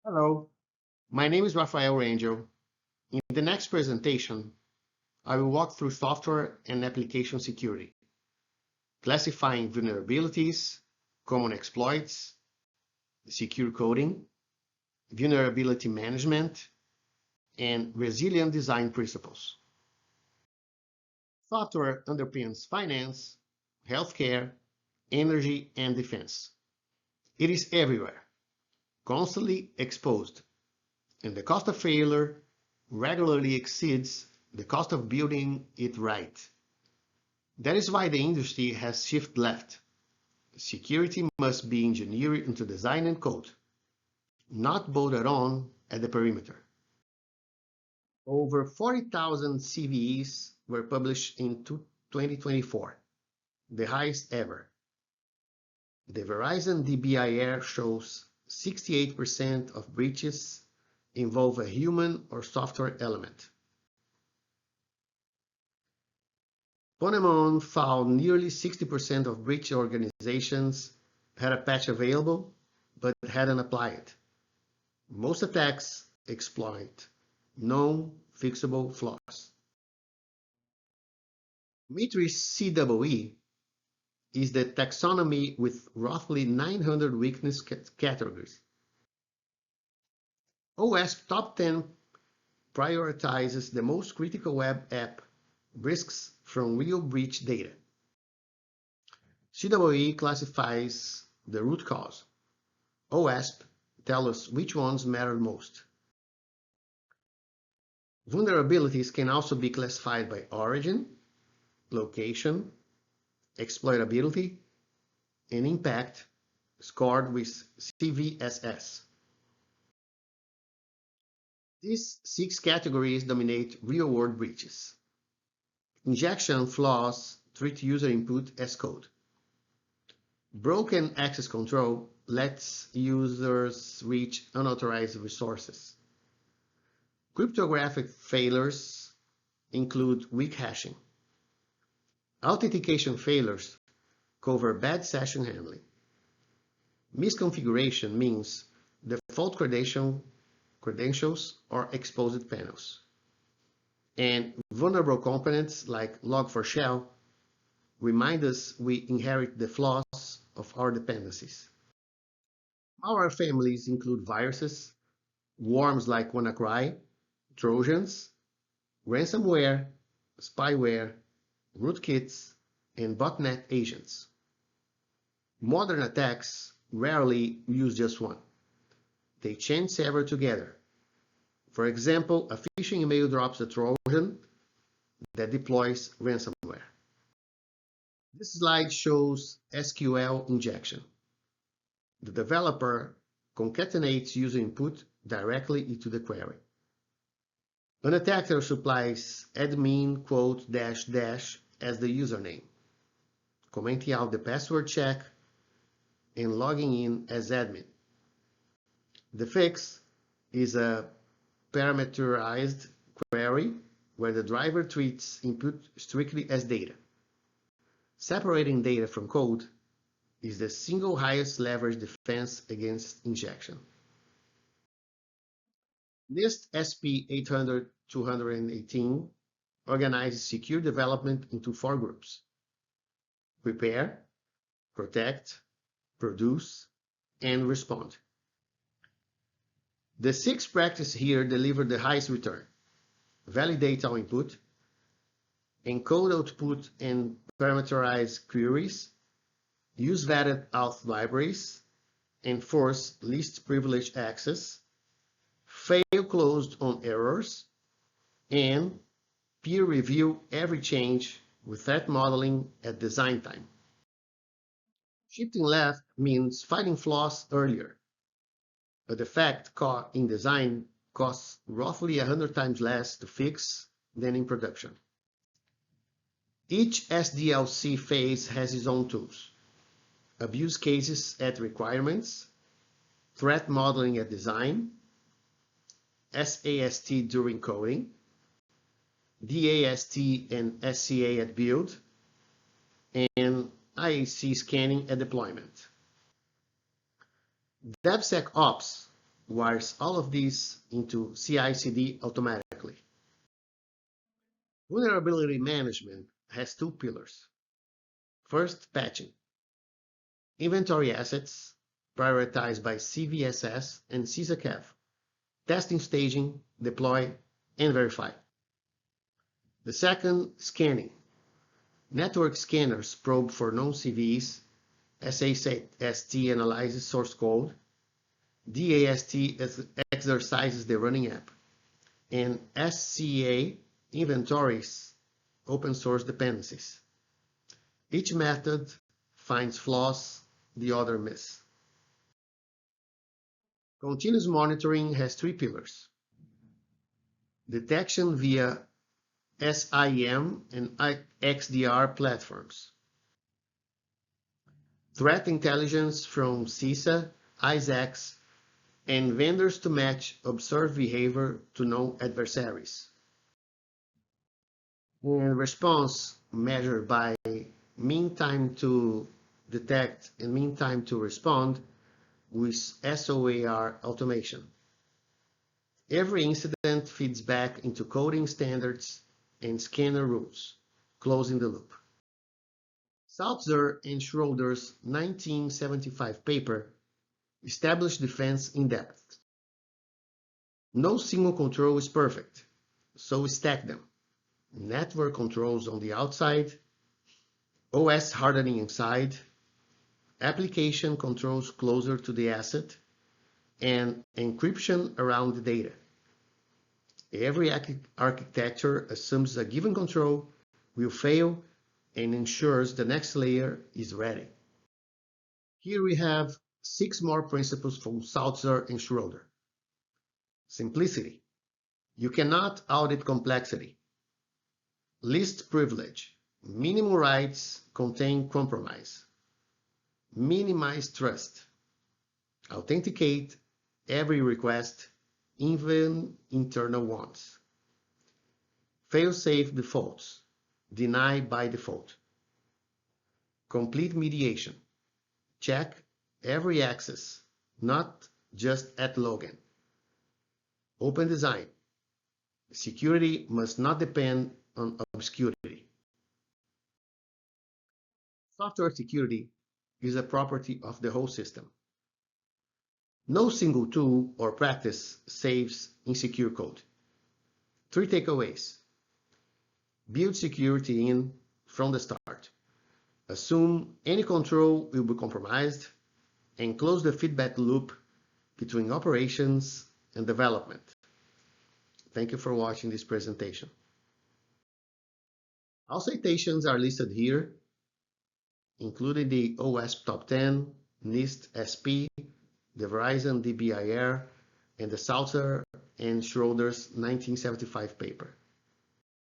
Hello, my name is Rafael Rangel. In the next presentation, I will walk through software and application security, classifying vulnerabilities, common exploits, secure coding, vulnerability management, and resilient design principles. Software underpins finance, healthcare, energy, and defense. It is everywhere, constantly exposed, and the cost of failure regularly exceeds the cost of building it right. That is why the industry has shifted left. Security must be engineered into design and code, not bolted on at the perimeter. Over 40,000 CVEs were published in 2024, the highest ever. The Verizon DBIR shows 68% of breaches involve a human or software element. Ponemon found nearly 60% of breach organizations had a patch available, but hadn't applied it. Most attacks exploit known fixable flaws. Mitri's CEE is the taxonomy with roughly 900 weakness categories. OWASP Top 10 prioritizes the most critical web app risks from real breach data. CEE classifies the root cause. OWASP tells us which ones matter most. Vulnerabilities can also be classified by origin, location, exploitability, and impact, scored with CVSS. These 6 categories dominate real-world breaches. Injection flaws treat user input as code. Broken access control lets users reach unauthorized resources. Cryptographic failures include weak hashing. Authentication failures cover bad session handling. Misconfiguration means default credentials or exposed panels. And vulnerable components like log4shell remind us we inherit the flaws of our dependencies. Our families include viruses, worms like WannaCry, Trojans, ransomware, spyware, rootkits, and botnet agents. Modern attacks rarely use just one. They chain several together. For example, a phishing email drops a Trojan that deploys ransomware. This slide shows SQL injection. The developer concatenates user input directly into the query. An attacker supplies admin quote dash dash as the username, commenting out the password check, and logging in as admin. The fix is a parameterized query where the driver treats input strictly as data. Separating data from code is the single highest leverage defense against injection. NIST SP 800-218 organizes secure development into 4 groups: prepare, protect, produce, and respond. The 6 practices here deliver the highest return: validate all input, encode output and parameterize queries, use vetted auth libraries, enforce least privileged access, fail closed on errors, and peer review every change with threat modeling at design time. Shifting left means finding flaws earlier. A defect caught in design costs roughly 100 times less to fix than in production. Each SDLC phase has its own tools: abuse cases at requirements, threat modeling at design, SAST during coding, DAST and SCA at build, and IAC scanning at deployment. DevSecOps wires all of these into CI/CD automatically. Vulnerability management has two pillars. First, patching. Inventory assets prioritized by CVSS and CISA-CAV. Testing, staging, deploy, and verify. The second, scanning. Network scanners probe for known CVEs, SAST analyzes source code, DAST exercises the running app, and SCA inventories open source dependencies. Each method finds flaws the other miss. Continuous monitoring has three pillars. Detection via SIEM and XDR platforms. Threat intelligence from CISA, ISACs, and vendors to match observed behavior to known adversaries. And response measured by mean time to detect and mean time to respond with SOAR automation. Every incident feeds back into coding standards and scanner rules, closing the loop. Salzer and Schroeder's 1975 paper established defense in depth. No single control is perfect, so stack them. Network controls on the outside, OS hardening inside, application controls closer to the asset, and encryption around the data. Every architecture assumes a given control will fail and ensures the next layer is ready. Here we have 6 more principles from Salzer and Schroeder. Simplicity. You cannot audit complexity. Least privilege. Minimum rights contain compromise. Minimize trust. Authenticate every request, even internal ones. Fail-safe defaults. Deny by default. Complete mediation. Check every access, not just at login. Open design. Security must not depend on obscurity. Software security is a property of the whole system. No single tool or practice saves insecure code. 3 takeaways. Build security in from the start. Assume any control will be compromised, and close the feedback loop between operations and development. Thank you for watching this presentation. All citations are listed here, including the OWASP Top 10, NIST SP, the Verizon DBIR, and the Salzer and Schroeder's 1975 paper.